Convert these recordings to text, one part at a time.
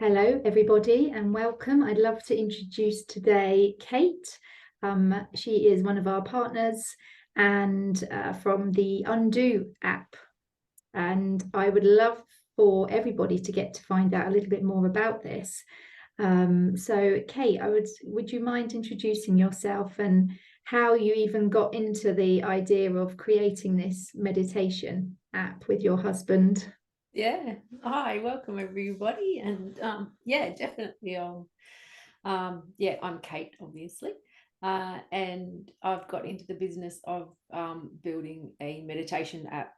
Hello, everybody, and welcome. I'd love to introduce today Cate. She is one of our partners and from the Undo app. And I would love for everybody to get to find out a little bit more about this. So, Cate, would you mind introducing yourself and how you even got into the idea of creating this meditation app with your husband? Yeah. Hi, welcome everybody. And yeah, definitely I'm Cate, obviously. And I've got into the business of building a meditation app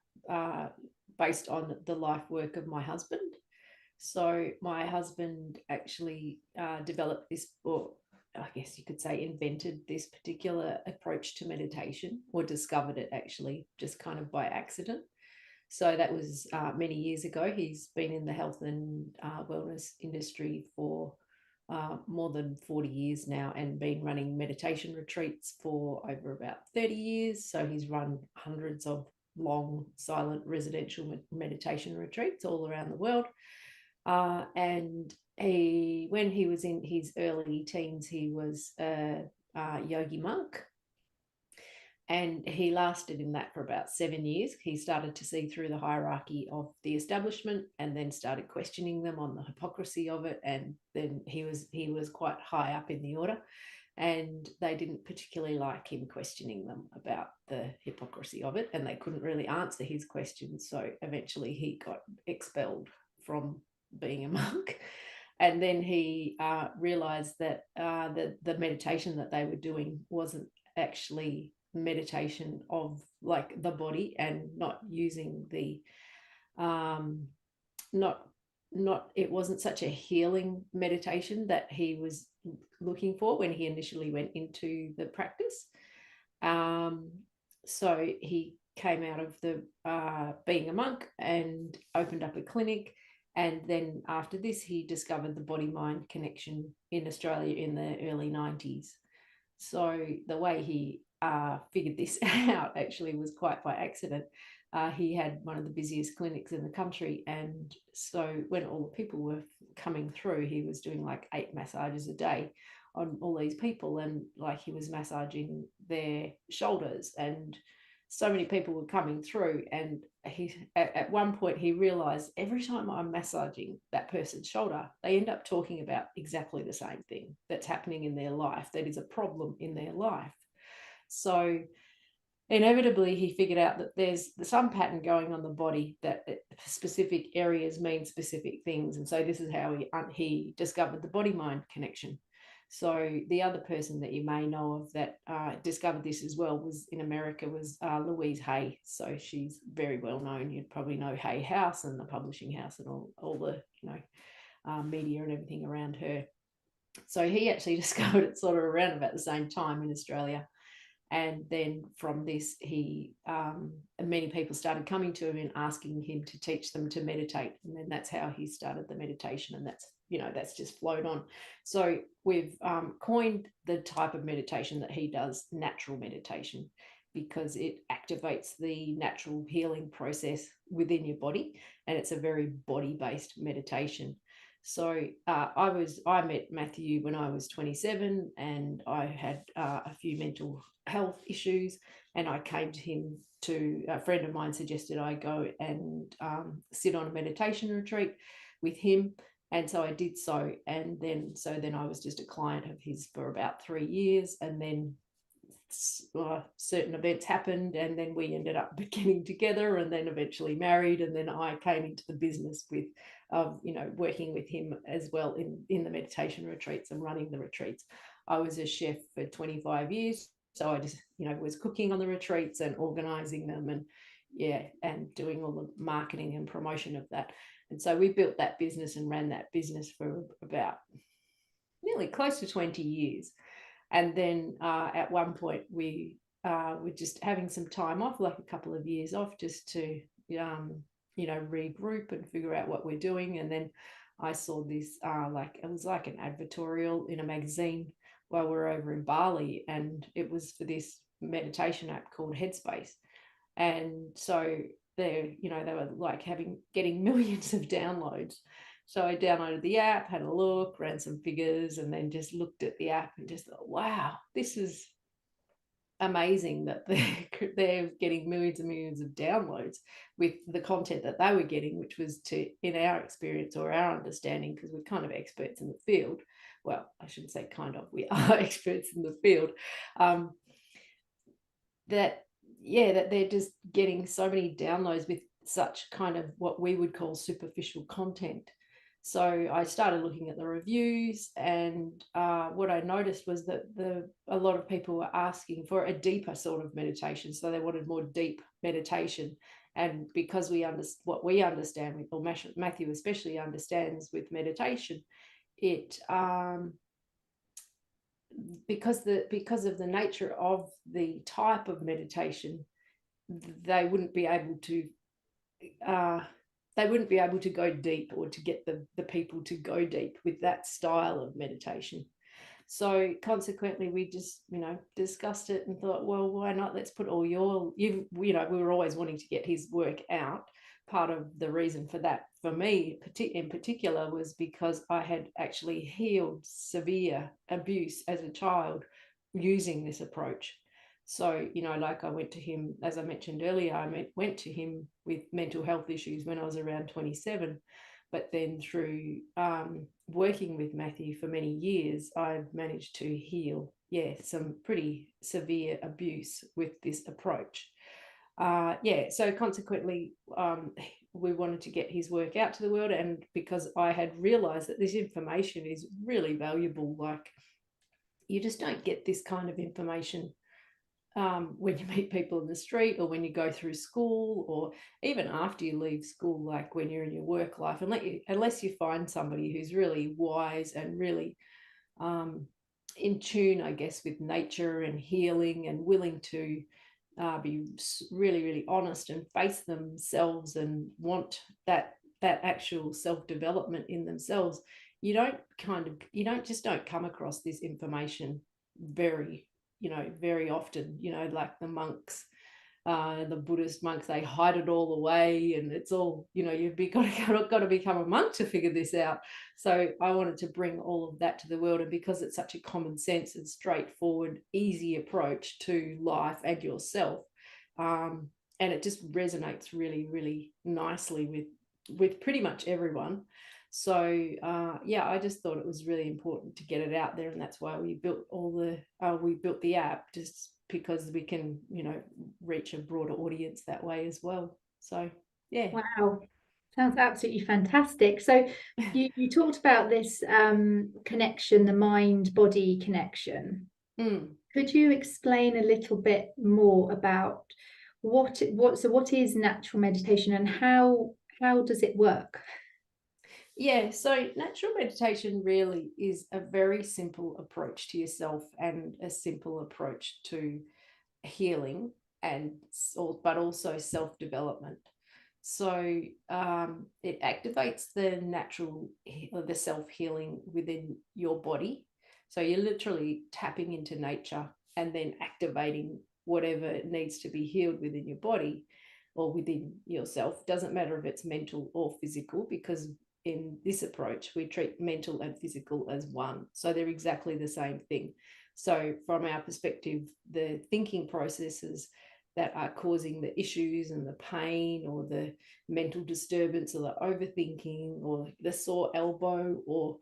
based on the life work of my husband. So my husband actually developed this, or I guess you could say invented this particular approach to meditation, or discovered it actually just kind of by accident. So that was many years ago. He's been in the health and wellness industry for more than 40 years now, and been running meditation retreats for over about 30 years. So he's run hundreds of long, silent residential meditation retreats all around the world. When he was in his early teens, he was a yogi monk, and he lasted in that for about 7 years. He started to see through the hierarchy of the establishment, and then started questioning them on the hypocrisy of it. And then he was quite high up in the order, and they didn't particularly like him questioning them about the hypocrisy of it, and they couldn't really answer his questions. So eventually he got expelled from being a monk. And then he realized that the meditation that they were doing wasn't actually meditation of like the body, and not using the um not not it wasn't such a healing meditation that he was looking for when he initially went into the practice. So he came out of the being a monk and opened up a clinic. And then after this, he discovered the body mind connection in Australia in the early 90s. So the way he figured this out actually was quite by accident. He had one of the busiest clinics in the country, and so when all the people were coming through, he was doing like 8 massages a day on all these people, and like he was massaging their shoulders, and so many people were coming through. And he at one point he realized, every time I'm massaging that person's shoulder, they end up talking about exactly the same thing that's happening in their life, that is a problem in their life. So inevitably he figured out that there's some pattern going on the body, that specific areas mean specific things. And so this is how he discovered the body mind connection. So the other person that you may know of that discovered this as well was in America, was Louise Hay. So she's very well known. You'd probably know Hay House and the publishing house and all the media and everything around her. So he actually discovered it sort of around about the same time in Australia. And then from this, many people started coming to him and asking him to teach them to meditate. And then that's how he started the meditation. And that's just flowed on. So we've coined the type of meditation that he does natural meditation, because it activates the natural healing process within your body. And it's a very body-based meditation. So I met Matthew when I was 27, and I had a few mental health issues, and I came to him. To a friend of mine suggested I go and sit on a meditation retreat with him, and so I did so. And then I was just a client of his for about 3 years, and then certain events happened, and then we ended up getting together, and then eventually married. And then I came into the business with working with him as well in the meditation retreats and running the retreats. I was a chef for 25 years, so I just was cooking on the retreats and organizing them, and doing all the marketing and promotion of that. And so we built that business and ran that business for about nearly close to 20 years. And then at one point we were just having some time off, like a couple of years off, just to regroup and figure out what we're doing. And then I saw this it was like an advertorial in a magazine while we were over in Bali, and it was for this meditation app called Headspace. And so they were like getting millions of downloads. So I downloaded the app, had a look, ran some figures, and then just looked at the app and just thought, wow, this is amazing that they're getting millions and millions of downloads with the content that they were getting, which was, to, in our experience or our understanding, because we're kind of experts in the field. Well, I shouldn't say kind of, we are experts in the field. That they're just getting so many downloads with such kind of what we would call superficial content. So I started looking at the reviews, and what I noticed was that a lot of people were asking for a deeper sort of meditation. So they wanted more deep meditation. And because what we understand, or Matthew especially understands with meditation, it because of the nature of the type of meditation, they wouldn't be able to go deep, or to get the people to go deep with that style of meditation. So consequently, we just, discussed it and thought, well, why not? Let's put all we were always wanting to get his work out. Part of the reason for that, for me in particular, was because I had actually healed severe abuse as a child using this approach. So, like I went to him, as I mentioned earlier, I went to him with mental health issues when I was around 27. But then through working with Matthew for many years, I've managed to heal, some pretty severe abuse with this approach. So consequently, we wanted to get his work out to the world. And because I had realized that this information is really valuable, like, you just don't get this kind of information when you meet people in the street, or when you go through school, or even after you leave school, like when you're in your work life, unless you find somebody who's really wise and really in tune, I guess, with nature and healing, and willing to be really, really honest and face themselves, and want that actual self-development in themselves. You don't come across this information very often. Like the monks, the Buddhist monks, they hide it all away, and it's all, you've got to become a monk to figure this out. So I wanted to bring all of that to the world, and because it's such a common sense and straightforward, easy approach to life and yourself, and it just resonates really, really nicely with pretty much everyone. So I just thought it was really important to get it out there, and that's why we built the app, just because we can reach a broader audience that way as well. So Wow, sounds absolutely fantastic. So you talked about this connection, the mind-body connection. Could you explain a little bit more about what is natural meditation, and how does it work? So natural meditation really is a very simple approach to yourself, and a simple approach to healing, but also self-development. So it activates the self-healing within your body. So you're literally tapping into nature, and then activating whatever needs to be healed within your body or within yourself. Doesn't matter if it's mental or physical, because in this approach, we treat mental and physical as one. So they're exactly the same thing. So from our perspective, the thinking processes that are causing the issues and the pain, or the mental disturbance, or the overthinking, or the sore elbow, or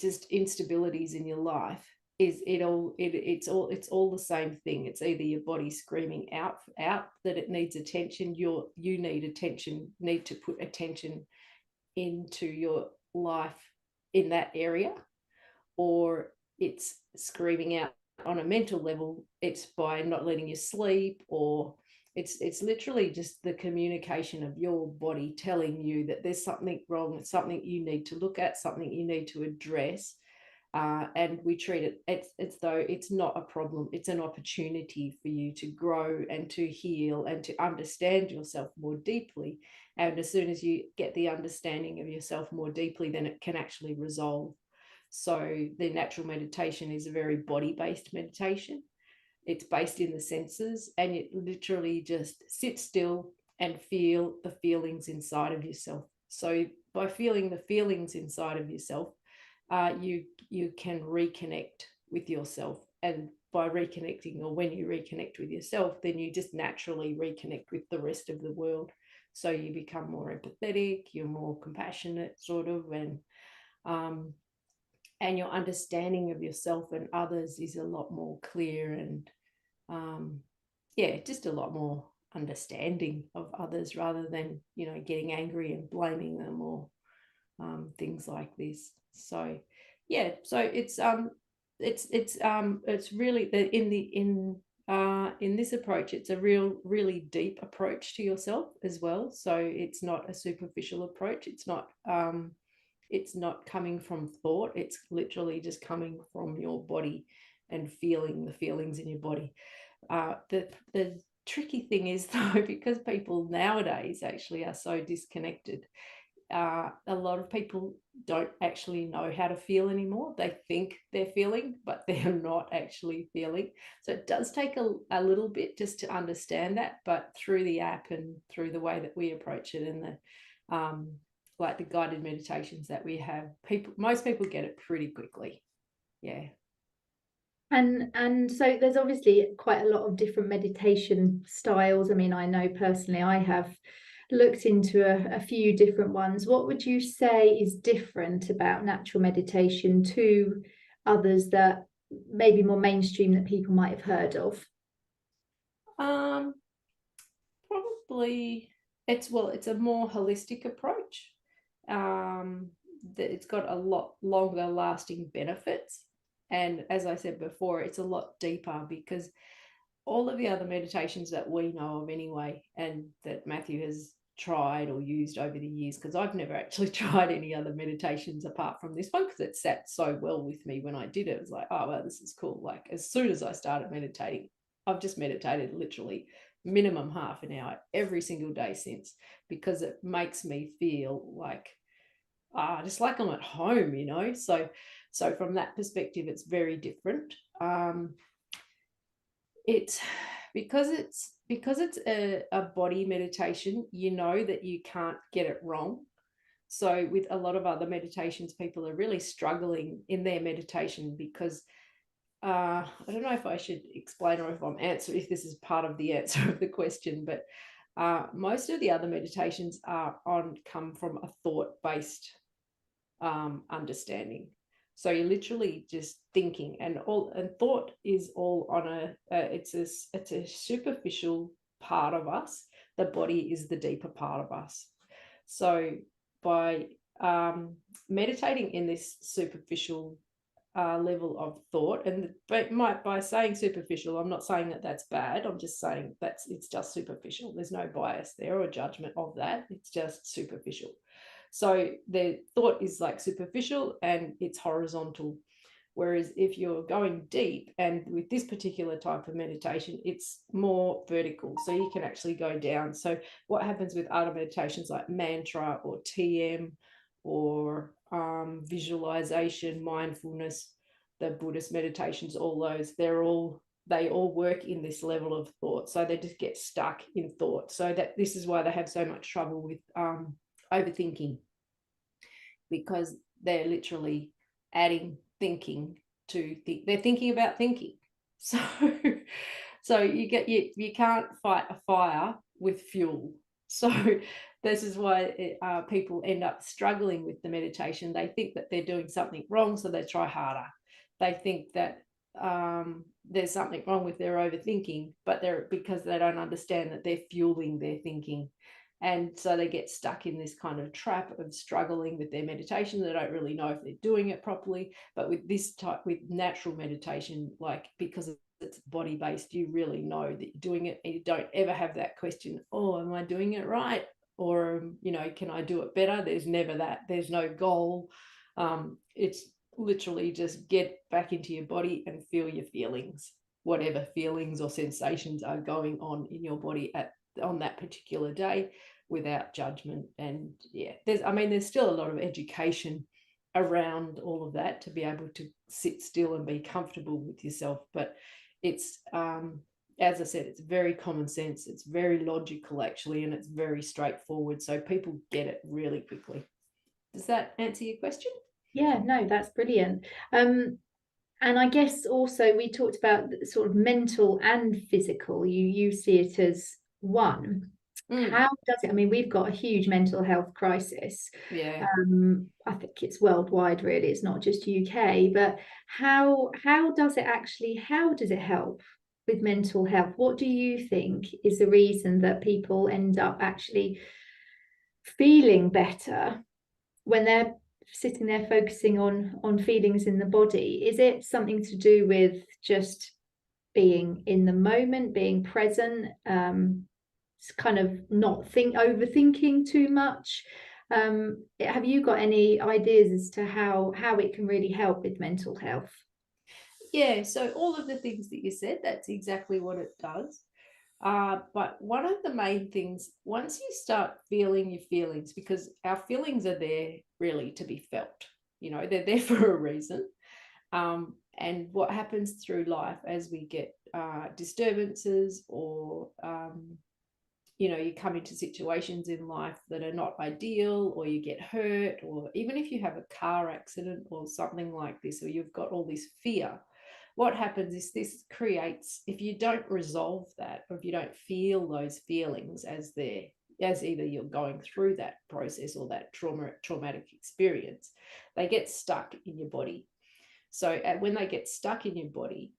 just instabilities in your life, it's all the same thing. It's either your body screaming out that it needs attention, you need to put attention into your life in that area, or it's screaming out on a mental level. It's by not letting you sleep, or it's literally just the communication of your body telling you that there's something wrong, something you need to look at, something you need to address. And we treat it as though it's not a problem. It's an opportunity for you to grow and to heal and to understand yourself more deeply. And as soon as you get the understanding of yourself more deeply, then it can actually resolve. So the natural meditation is a very body-based meditation. It's based in the senses, and it literally just sit still and feel the feelings inside of yourself. So by feeling the feelings inside of yourself, you can reconnect with yourself. And by reconnecting, or when you reconnect with yourself, then you just naturally reconnect with the rest of the world. So you become more empathetic, you're more compassionate, sort of, and your understanding of yourself and others is a lot more clear, and yeah, just a lot more understanding of others, rather than, you know, getting angry and blaming them, or things like this. So yeah, so it's really in this approach, it's a really deep approach to yourself as well. So it's not a superficial approach. It's not coming from thought. It's literally just coming from your body and feeling the feelings in your body. The tricky thing is, though, because people nowadays actually are so disconnected, a lot of people don't actually know how to feel anymore. They think they're feeling, but they're not actually feeling. So it does take a little bit just to understand that. But through the app and through the way that we approach it, and the like the guided meditations that we have, most people get it pretty quickly. Yeah. And so there's obviously quite a lot of different meditation styles. I mean, I know personally I have looked into a few different ones. What would you say is different about natural meditation to others that maybe more mainstream that people might have heard of? Probably it's a more holistic approach. That it's got a lot longer lasting benefits, and as I said before, it's a lot deeper, because all of the other meditations that we know of anyway, and that Matthew has tried or used over the years, because I've never actually tried any other meditations apart from this one, because it sat so well with me when I did it. It was like, oh well, this is cool. Like, as soon as I started meditating, I've just meditated literally minimum half an hour every single day since, because it makes me feel like just like I'm at home, you know. So from that perspective, it's very different. It's because it's a body meditation, you know that you can't get it wrong. So with a lot of other meditations, people are really struggling in their meditation, because I don't know if I should explain, or if this is part of the answer of the question, but most of the other meditations come from a thought-based understanding. So you're literally just thinking, and thought is all on it's a superficial part of us. The body is the deeper part of us. So by meditating in this superficial level of thought, by saying superficial, I'm not saying that that's bad. I'm just saying it's just superficial. There's no bias there or judgment of that. It's just superficial. So the thought is like superficial and it's horizontal. Whereas if you're going deep, and with this particular type of meditation, it's more vertical. So you can actually go down. So what happens with other meditations like mantra or TM or visualization, mindfulness, the Buddhist meditations, all those, they all work in this level of thought. So they just get stuck in thought. So that this is why they have so much trouble with overthinking, because they're literally adding thinking to they're thinking about thinking. So you can't fight a fire with fuel. So this is why people end up struggling with the meditation. They think that they're doing something wrong, so they try harder. They think that there's something wrong with their overthinking, but because they don't understand that they're fueling their thinking. And so they get stuck in this kind of trap of struggling with their meditation. They don't really know if they're doing it properly. But with with natural meditation, like, because it's body based, you really know that you're doing it, and you don't ever have that question, oh, am I doing it right? Or, you know, can I do it better? There's never that. There's no goal. It's literally just get back into your body and feel your feelings, whatever feelings or sensations are going on in your body on that particular day, without judgment. And yeah, there's still a lot of education around all of that to be able to sit still and be comfortable with yourself, but it's as I said, it's very common sense, it's very logical actually, and it's very straightforward, so people get it really quickly. Does that answer your question? Yeah, no, that's brilliant. And I guess also we talked about sort of mental and physical. You see it as one. How does it? I mean, we've got a huge mental health crisis. Yeah. I think it's worldwide, really. It's not just UK. But how does it actually? How does it help with mental health? What do you think is the reason that people end up actually feeling better when they're sitting there focusing on feelings in the body? Is it something to do with just being in the moment, being present, kind of not overthinking too much? Have you got any ideas as to how it can really help with mental health? Yeah, so all of the things that you said, that's exactly what it does. But one of the main things, once you start feeling your feelings, because our feelings are there really to be felt, they're there for a reason. And what happens through life as we get disturbances, or you come into situations in life that are not ideal, or you get hurt, or even if you have a car accident or something like this, or you've got all this fear, what happens is this creates, if you don't resolve that, or if you don't feel those feelings as either you're going through that process or that traumatic experience, they get stuck in your body. So when they get stuck in your body,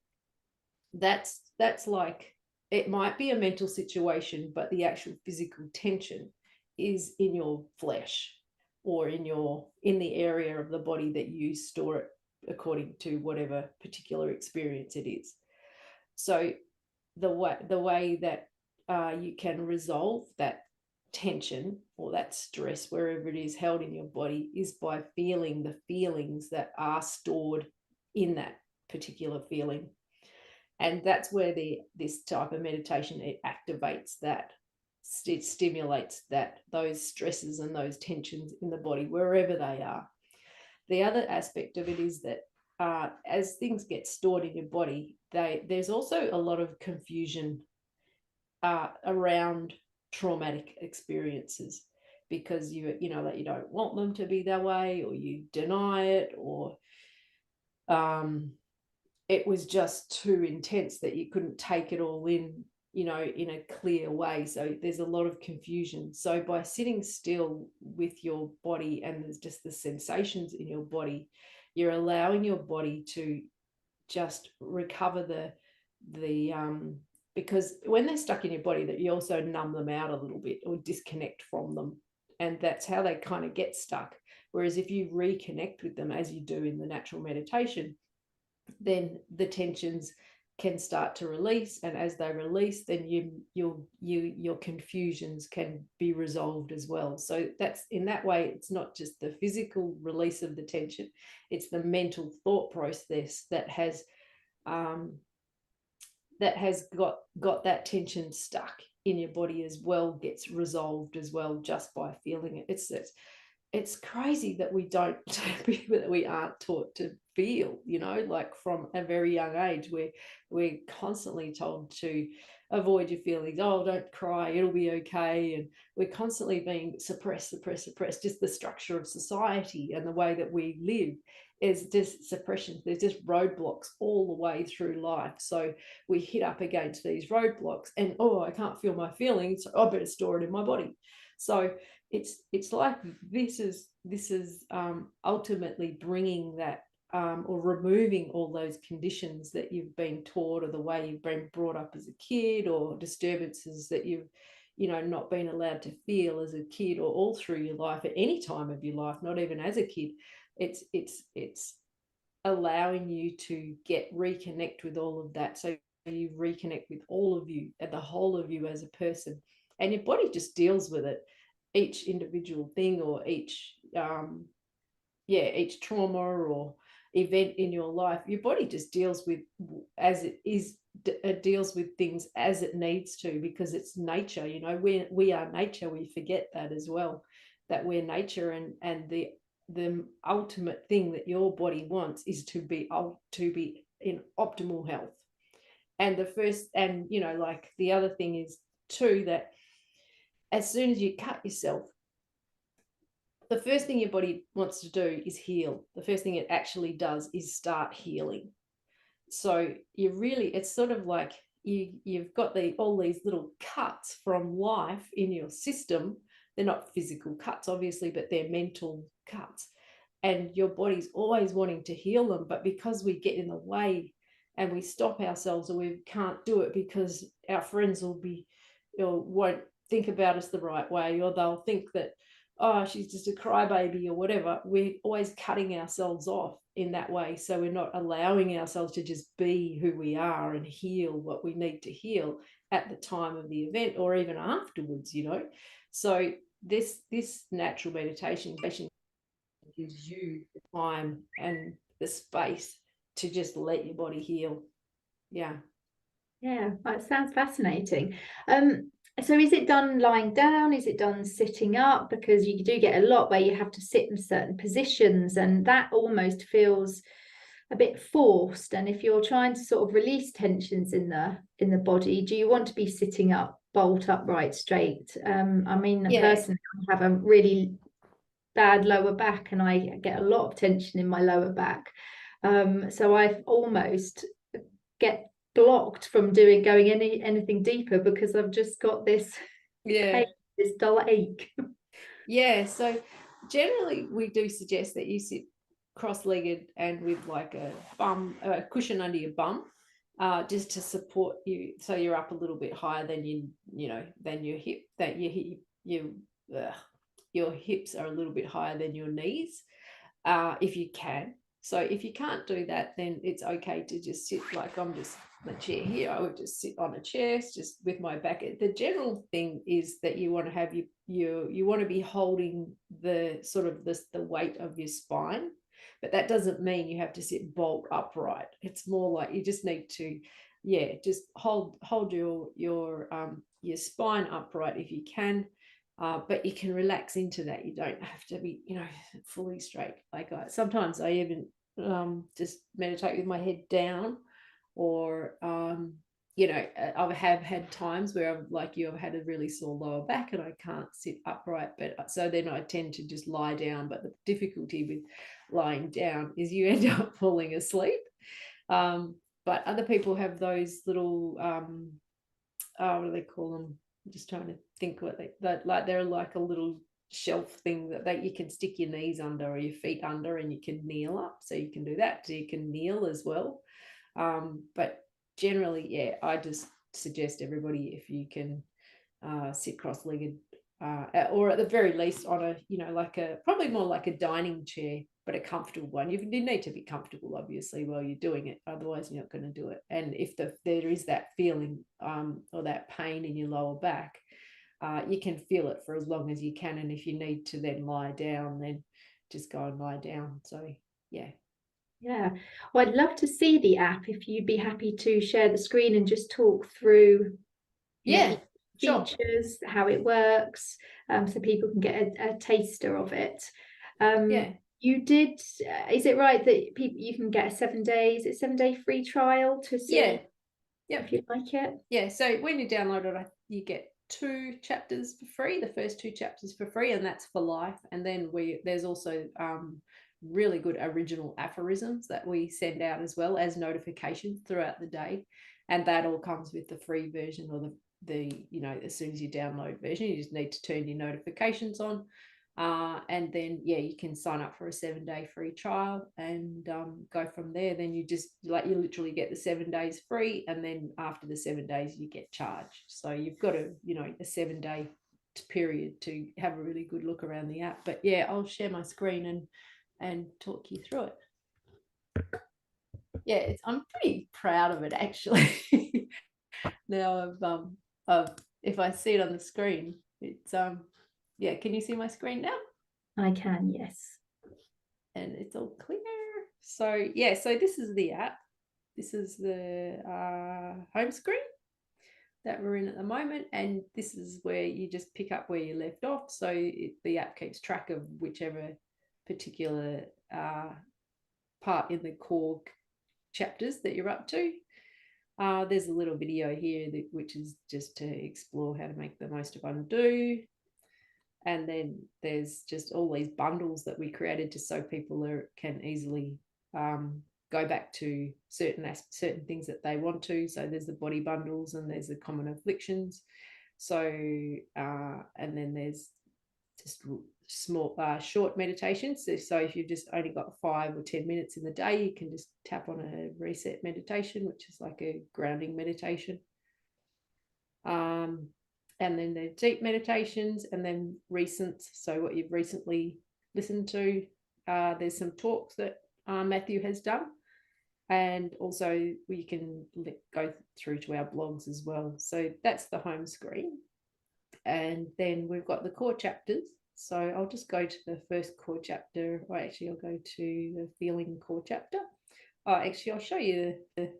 that's like, it might be a mental situation, but the actual physical tension is in your flesh, or in the area of the body that you store it according to whatever particular experience it is. So the way that you can resolve that tension or that stress, wherever it is held in your body, is by feeling the feelings that are stored in that particular feeling. And that's where this type of meditation, it activates that, it stimulates those stresses and those tensions in the body, wherever they are. The other aspect of it is that as things get stored in your body, there's also a lot of confusion around traumatic experiences, because you don't want them to be that way, or you deny it, or it was just too intense that you couldn't take it all in a clear way. So there's a lot of confusion. So by sitting still with your body, and there's just the sensations in your body, you're allowing your body to just recover the because when they're stuck in your body, that you also numb them out a little bit or disconnect from them, and that's how they kind of get stuck. Whereas if you reconnect with them, as you do in the natural meditation, then the tensions can start to release, and as they release, then your confusions can be resolved as well. So that's, in that way, it's not just the physical release of the tension, it's the mental thought process that has got that tension stuck in your body as well, gets resolved as well, just by feeling it. It's crazy that we aren't taught to feel, like from a very young age, where we're constantly told to avoid your feelings. Oh, don't cry, it'll be okay. And we're constantly being suppressed. Just the structure of society and the way that we live is just suppression. There's just roadblocks all the way through life. So we hit up against these roadblocks, and I can't feel my feelings, so I better store it in my body. So it's like this is ultimately bringing that, or removing all those conditions that you've been taught, or the way you've been brought up as a kid, or disturbances that you've not been allowed to feel as a kid, or all through your life, at any time of your life, not even as a kid. It's allowing you to reconnect with all of that, so you reconnect with all of you, and the whole of you as a person, and your body just deals with it, each individual thing, or each trauma or event in your life. Your body just deals with, as it is, it deals with things as it needs to, because it's nature. We are nature. We forget that as well, that we're nature, and the ultimate thing that your body wants is to be in optimal health. And like the other thing is too, that as soon as you cut yourself, the first thing your body wants to do is heal. The first thing it actually does is start healing. So it's sort of like you've got all these little cuts from life in your system. They're not physical cuts, obviously, but they're mental cuts. And your body's always wanting to heal them. But because we get in the way and we stop ourselves, or we can't do it because our friends won't think about us the right way, or they'll think that, oh, she's just a crybaby or whatever, we're always cutting ourselves off in that way. So we're not allowing ourselves to just be who we are and heal what we need to heal at the time of the event or even afterwards, So this natural meditation gives you the time and the space to just let your body heal. Yeah. Yeah, that sounds fascinating. So is it done lying down? Is it done sitting up? Because you do get a lot where you have to sit in certain positions, and that almost feels a bit forced. And if you're trying to sort of release tensions in the body, do you want to be sitting up, bolt upright, straight? I mean, personally, I have a really bad lower back, and I get a lot of tension in my lower back. So I've almost get blocked from going anything deeper because I've just got this pain, this dull ache. So generally we do suggest that you sit cross-legged and with like a cushion under your bum, just to support you, so you're up a little bit higher than than your hip, that your hips are a little bit higher than your knees, if you can. So if you can't do that, then it's okay to just sit like I'm just the chair here. I would just sit on a chair just with my back. The general thing is that you want to have you want to be holding the sort of the weight of your spine, but that doesn't mean you have to sit bolt upright. It's more like you just need to just hold your spine upright if you can. But you can relax into that. You don't have to be, fully straight. Like sometimes I even just meditate with my head down, or I have had times where I've had a really sore lower back and I can't sit upright. But so then I tend to just lie down. But the difficulty with lying down is you end up falling asleep. But other people have those little what do they call them? I'm just trying to think what they're like a little shelf thing that you can stick your knees under or your feet under, and you can kneel up. So you can do that. So you can kneel as well. But generally, I just suggest everybody, if you can sit cross-legged, or at the very least on a probably more like a dining chair, but a comfortable one. You need to be comfortable, obviously, while you're doing it. Otherwise, you're not going to do it. And if there is that feeling or that pain in your lower back, you can feel it for as long as you can. And if you need to then lie down, then just go and lie down. So, yeah. Yeah. Well, I'd love to see the app if you'd be happy to share the screen and just talk through features, how it works, so people can get a taster of it. You did, is it right that you can get a 7 days, it's 7-day free trial to see if you like it? Yeah, so when you download it, you get 2 chapters for free, the first 2 chapters for free, and that's for life. And then there's also really good original aphorisms that we send out as well as notifications throughout the day, and that all comes with the free version, or the as soon as you download version, you just need to turn your notifications on, and then you can sign up for a 7-day free trial and go from there. Then you literally get the 7 days free, and then after the 7 days you get charged. So you've got a 7-day period to have a really good look around the app. But I'll share my screen and talk you through it. I'm pretty proud of it, actually. Now if I see it on the screen, it's can you see my screen now? I can, yes. And it's all clear. So so this is the app. This is the home screen that we're in at the moment, and this is where you just pick up where you left off. So the app keeps track of whichever particular part in the core chapters that you're up to. There's a little video here which is just to explore how to make the most of undo. And then there's just all these bundles that we created just so people can easily go back to certain things that they want to. So there's the body bundles, and there's the common afflictions. So and then there's just small short meditations. So if you've just only got 5 or 10 minutes in the day, you can just tap on a reset meditation, which is like a grounding meditation. And then the deep meditations, and then recent, so what you've recently listened to. There's some talks that Matthew has done, and also we can go through to our blogs as well. So that's the home screen. And then we've got the core chapters. So I'll just go to the first core chapter, or actually I'll go to the feeling core chapter. Actually, I'll show you the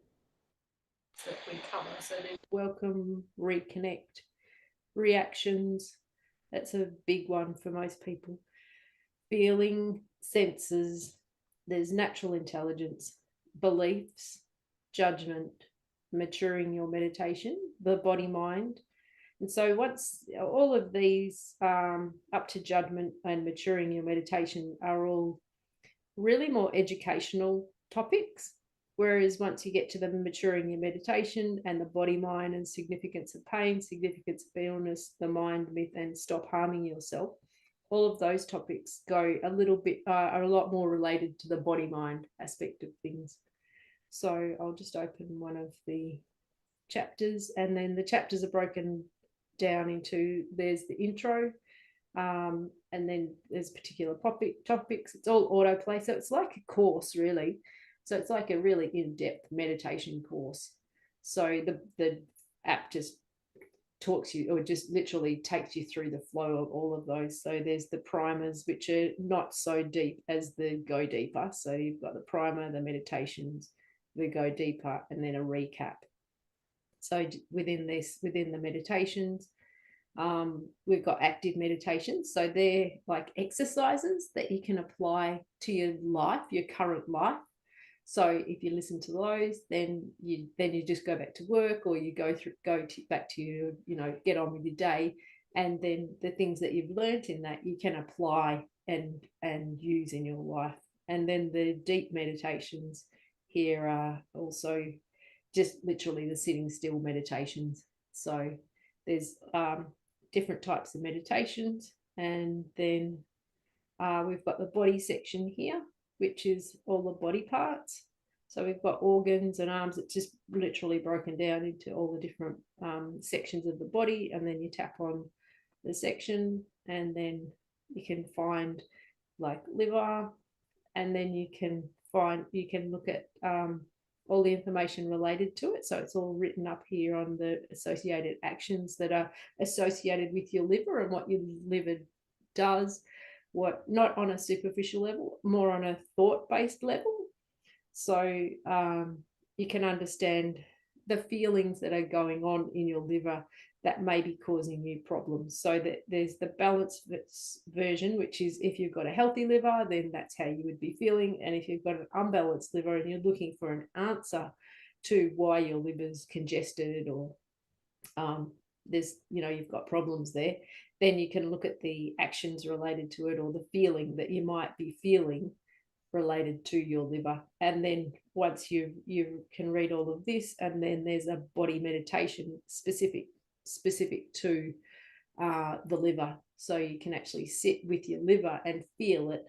that we cover. So there's welcome, reconnect, reactions. That's a big one for most people. Feeling, senses, there's natural intelligence, beliefs, judgment, maturing your meditation, the body mind. And so once all of these up to judgment and maturing your meditation are all really more educational topics. Whereas once you get to the maturing your meditation and the body, mind, and significance of pain, significance of illness, the mind myth, and stop harming yourself, all of those topics go a little bit, are a lot more related to the body mind aspect of things. So I'll just open one of the chapters, and then the chapters are broken down into, there's the intro, and then there's particular topics. It's all autoplay, so it's like a course really. So it's like a really in-depth meditation course. So the app just talks you, or just literally takes you through the flow of all of those. So there's the primers, which are not so deep as the go deeper. So you've got the primer, the meditations, the go deeper, and then a recap. So within the meditations, we've got active meditations. So they're like exercises that you can apply to your life, your current life. So if you listen to those, then you just go back to work, or you back to your, get on with your day. And then the things that you've learned in that you can apply and use in your life. And then the deep meditations here are also just literally the sitting still meditations. So there's different types of meditations. And then we've got the body section here, which is all the body parts. So we've got organs and arms. It's just literally broken down into all the different sections of the body. And then you tap on the section, and then you can find like liver, and then you can look at all the information related to it. So it's all written up here on the associated actions that are associated with your liver and what your liver does, what, not on a superficial level, more on a thought-based level. So you can understand the feelings that are going on in your liver that may be causing you problems. So that there's the balanced version, which is if you've got a healthy liver, then that's how you would be feeling. And if you've got an unbalanced liver and you're looking for an answer to why your liver's congested, or there's, you've got problems there, then you can look at the actions related to it, or the feeling that you might be feeling related to your liver. And then once you can read all of this, and then there's a body meditation specific to the liver. So you can actually sit with your liver and feel it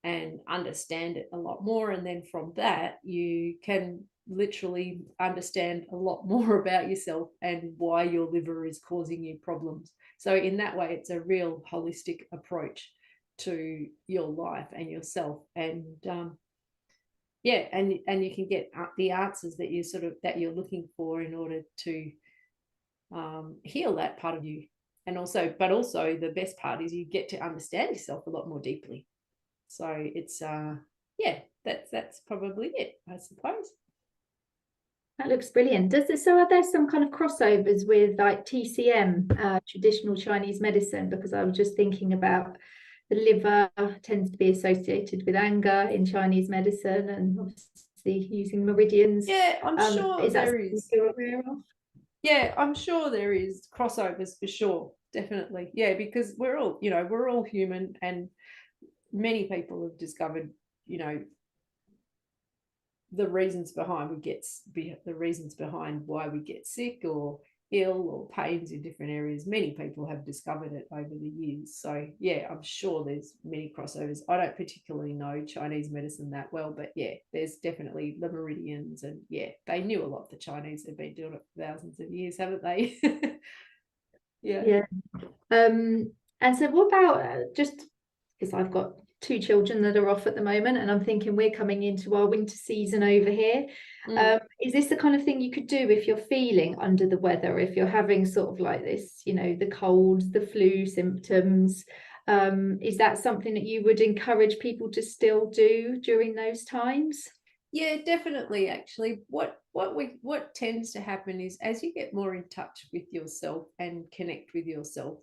and understand it a lot more. And then from that, you can literally understand a lot more about yourself and why your liver is causing you problems. So in that way, it's a real holistic approach to your life and yourself. And and you can get the answers that you're looking for in order to heal that part of you. And also the best part is you get to understand yourself a lot more deeply. So it's that's probably it, I suppose. That looks brilliant. So are there some kind of crossovers with like TCM, traditional Chinese medicine? Because I was just thinking about the liver tends to be associated with anger in Chinese medicine, and obviously using meridians. Yeah, I'm sure Is that there something is. you're aware of? Yeah, I'm sure there is crossovers for sure. Definitely. Yeah, because we're all human, and many people have discovered, the reasons behind the reasons behind why we get sick or ill or pains in different areas. Many people have discovered it over the years. So yeah, I'm sure there's many crossovers. I don't particularly know Chinese medicine that well, but yeah, there's definitely the meridians, and yeah, they knew a lot. The Chinese have been doing it for thousands of years, haven't they? Yeah. Yeah. And so what about just because I've got two children that are off at the moment, and I'm thinking we're coming into our winter season over here. Is this the kind of thing you could do if you're feeling under the weather, if you're having sort of like this, the colds, the flu symptoms? Is that something that you would encourage people to still do during those times? Yeah, definitely. Actually, what tends to happen is, as you get more in touch with yourself and connect with yourself,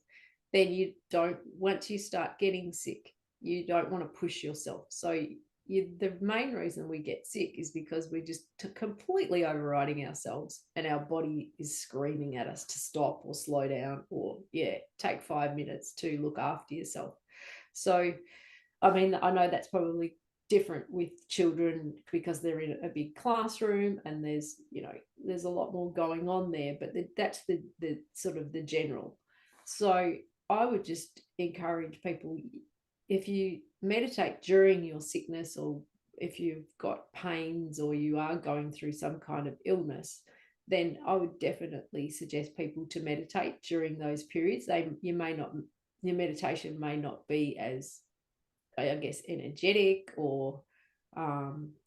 then you don't, once you start getting sick, you don't want to push yourself. So the main reason we get sick is because we're just completely overriding ourselves, and our body is screaming at us to stop or slow down, or take 5 minutes to look after yourself. So I mean, I know that's probably different with children because they're in a big classroom, and there's a lot more going on there, but that's the sort of the general. So I would just encourage people, if you meditate during your sickness, or if you've got pains, or you are going through some kind of illness, then I would definitely suggest people to meditate during those periods. Your meditation may not be as, I guess, energetic or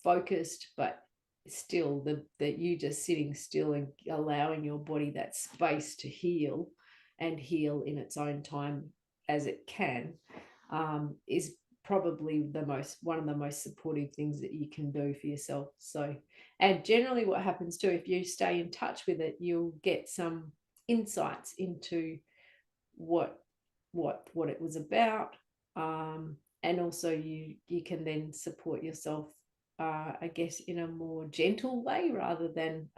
focused, but still that you just sitting still and allowing your body that space to heal, and heal in its own time as it can, is probably one of the most supportive things that you can do for yourself. So, and generally what happens too, if you stay in touch with it, you'll get some insights into what it was about, and also you can then support yourself, I guess, in a more gentle way, rather than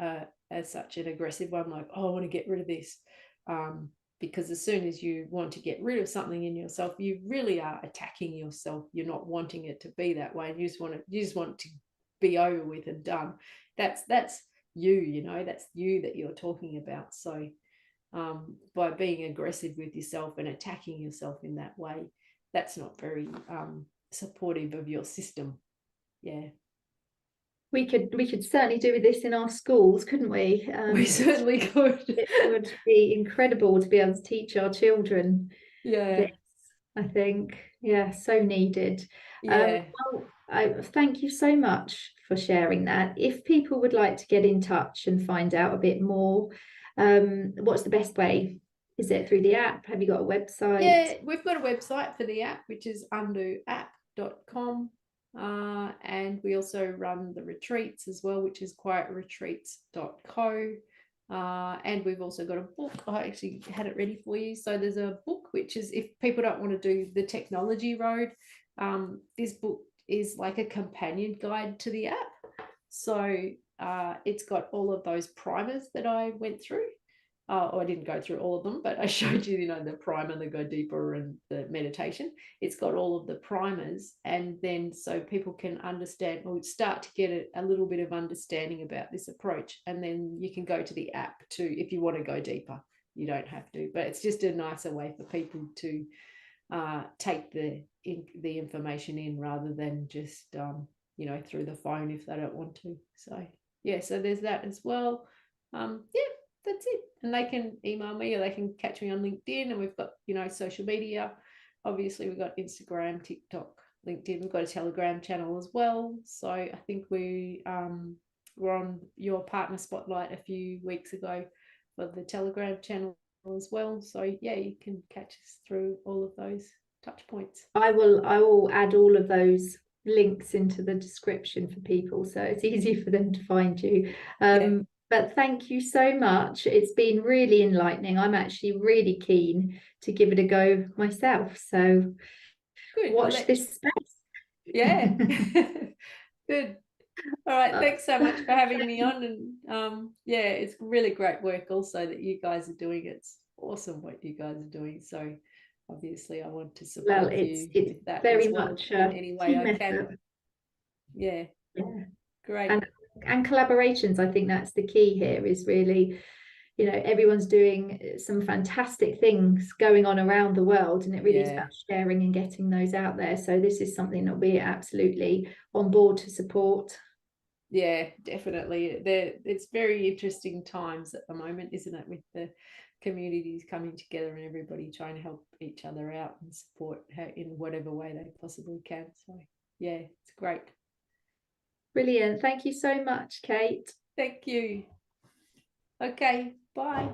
as such an aggressive one, like, oh, I want to get rid of this, because as soon as you want to get rid of something in yourself, you really are attacking yourself. You're not wanting it to be that way, and you just want to be over with and done. That's you, that's you that you're talking about. So by being aggressive with yourself and attacking yourself in that way, that's not very supportive of your system. Yeah. We could certainly do with this in our schools, couldn't we? We certainly could. It would be incredible to be able to teach our children Yeah. this, I think. Yeah, so needed. Yeah. Well, thank you so much for sharing that. If people would like to get in touch and find out a bit more, what's the best way? Is it through the app? Have you got a website? Yeah, we've got a website for the app, which is undoapp.com. And we also run the retreats as well, which is quietretreats.co. And we've also got a book. I actually had it ready for you. So there's a book, which is, if people don't want to do the technology road, this book is like a companion guide to the app. So it's got all of those primers that I went through. I didn't go through all of them, but I showed you, the primer, the go deeper, and the meditation. It's got all of the primers, and then so people can understand, or start to get a little bit of understanding about this approach, and then you can go to the app too if you want to go deeper. You don't have to, but it's just a nicer way for people to take the information in, rather than just through the phone if they don't want to. So yeah, so there's that as well. Yeah, that's it. And they can email me, or they can catch me on LinkedIn, and we've got social media. Obviously we've got Instagram, TikTok, LinkedIn. We've got a Telegram channel as well. So I think we were on your partner spotlight a few weeks ago for the Telegram channel as well. So yeah, you can catch us through all of those touch points. I will add all of those links into the description for people, so it's easy for them to find you. But thank you so much. It's been really enlightening. I'm actually really keen to give it a go myself. So good. Watch this space. Yeah. Good. All right, thanks so much for having me on. And yeah, it's really great work also that you guys are doing. It's awesome what you guys are doing. So obviously I want to Well, support it's you with that very as well much in a any way team I can. effort. Yeah, Yeah. great. And collaborations, I think that's the key here, is really, you know, everyone's doing some fantastic things going on around the world, and it really is Yeah. about sharing and getting those out there. So this is something that we're absolutely on board to support. Yeah, definitely. It's very interesting times at the moment, isn't it, with the communities coming together and everybody trying to help each other out and support in whatever way they possibly can. So yeah, it's great. Brilliant. Thank you so much, Cate. Thank you. Okay, bye.